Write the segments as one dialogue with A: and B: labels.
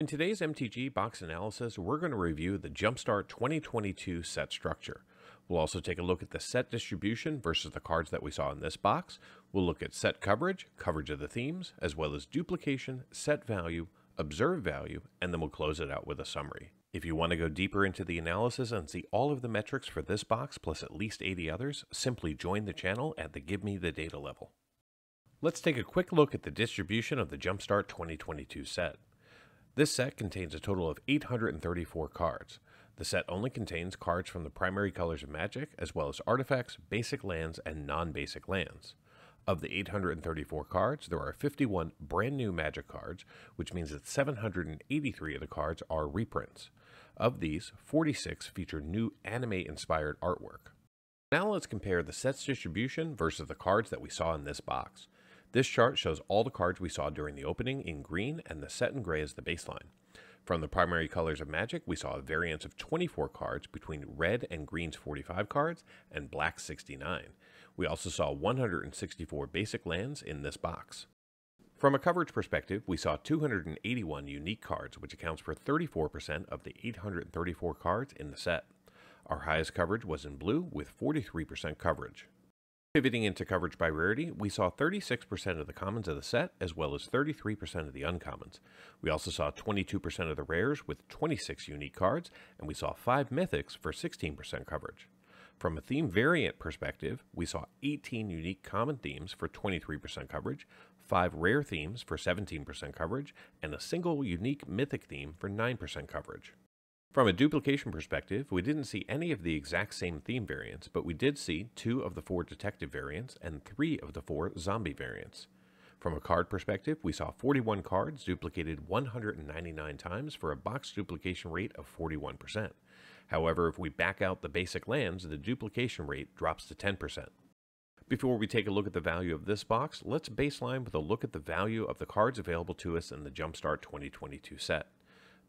A: In today's MTG box analysis, we're going to review the Jumpstart 2022 set structure. We'll also take a look at the set distribution versus the cards that we saw in this box. We'll look at set coverage, coverage of the themes, as well as duplication, set value, observed value, and then we'll close it out with a summary. If you want to go deeper into the analysis and see all of the metrics for this box plus at least 80 others, simply join the channel at the Give Me the Data level. Let's take a quick look at the distribution of the Jumpstart 2022 set. This set contains a total of 834 cards. The set only contains cards from the primary colors of Magic, as well as artifacts, basic lands, and non-basic lands. Of the 834 cards, there are 51 brand new Magic cards, which means that 783 of the cards are reprints. Of these, 46 feature new anime-inspired artwork. Now let's compare the set's distribution versus the cards that we saw in this box. This chart shows all the cards we saw during the opening in green and the set in gray as the baseline. From the primary colors of Magic, we saw a variance of 24 cards between red and green's 45 cards and black's 69. We also saw 164 basic lands in this box. From a coverage perspective, we saw 281 unique cards, which accounts for 34% of the 834 cards in the set. Our highest coverage was in blue with 43% coverage. Pivoting into coverage by rarity, we saw 36% of the commons of the set, as well as 33% of the uncommons. We also saw 22% of the rares with 26 unique cards, and we saw 5 mythics for 16% coverage. From a theme variant perspective, we saw 18 unique common themes for 23% coverage, 5 rare themes for 17% coverage, and a single unique mythic theme for 9% coverage. From a duplication perspective, we didn't see any of the exact same theme variants, but we did see 2 of the 4 detective variants and 3 of the 4 zombie variants. From a card perspective, we saw 41 cards duplicated 199 times for a box duplication rate of 41%. However, if we back out the basic lands, the duplication rate drops to 10%. Before we take a look at the value of this box, let's baseline with a look at the value of the cards available to us in the Jumpstart 2022 set.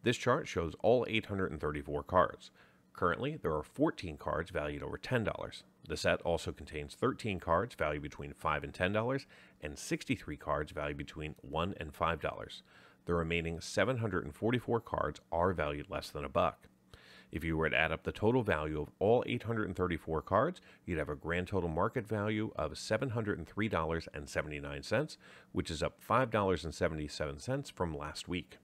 A: This chart shows all 834 cards. Currently, there are 14 cards valued over $10. The set also contains 13 cards valued between $5 and $10, and 63 cards valued between $1 and $5. The remaining 744 cards are valued less than $1. If you were to add up the total value of all 834 cards, you'd have a grand total market value of $703.79, which is up $5.77 from last week.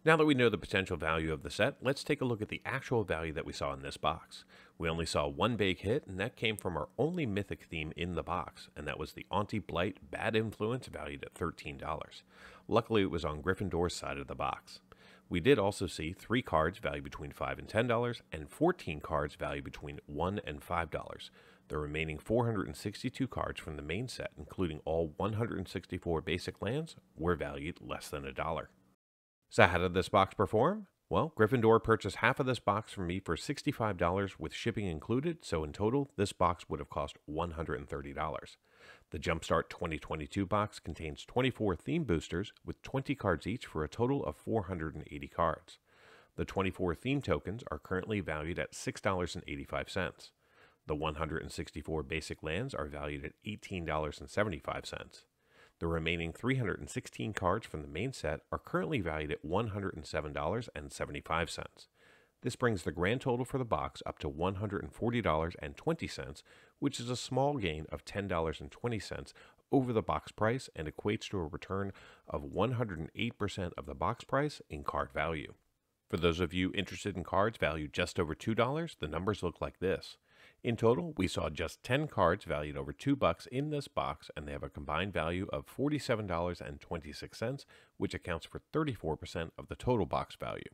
A: Now that we know the potential value of the set, let's take a look at the actual value that we saw in this box. We only saw one big hit, and that came from our only mythic theme in the box, and that was the Auntie Blight Bad Influence valued at $13. Luckily, it was on Gryffindor's side of the box. We did also see 3 cards valued between $5 and $10, and 14 cards valued between $1 and $5. The remaining 462 cards from the main set, including all 164 basic lands, were valued less than $1. So how did this box perform? Well, Gryffindor purchased half of this box from me for $65 with shipping included, so in total, this box would have cost $130. The Jumpstart 2022 box contains 24 theme boosters with 20 cards each for a total of 480 cards. The 24 theme tokens are currently valued at $6.85. The 164 basic lands are valued at $18.75. The remaining 316 cards from the main set are currently valued at $107.75. This brings the grand total for the box up to $140.20, which is a small gain of $10.20 over the box price and equates to a return of 108% of the box price in card value. For those of you interested in cards valued just over $2, the numbers look like this. In total, we saw just 10 cards valued over $2 in this box, and they have a combined value of $47.26, which accounts for 34% of the total box value.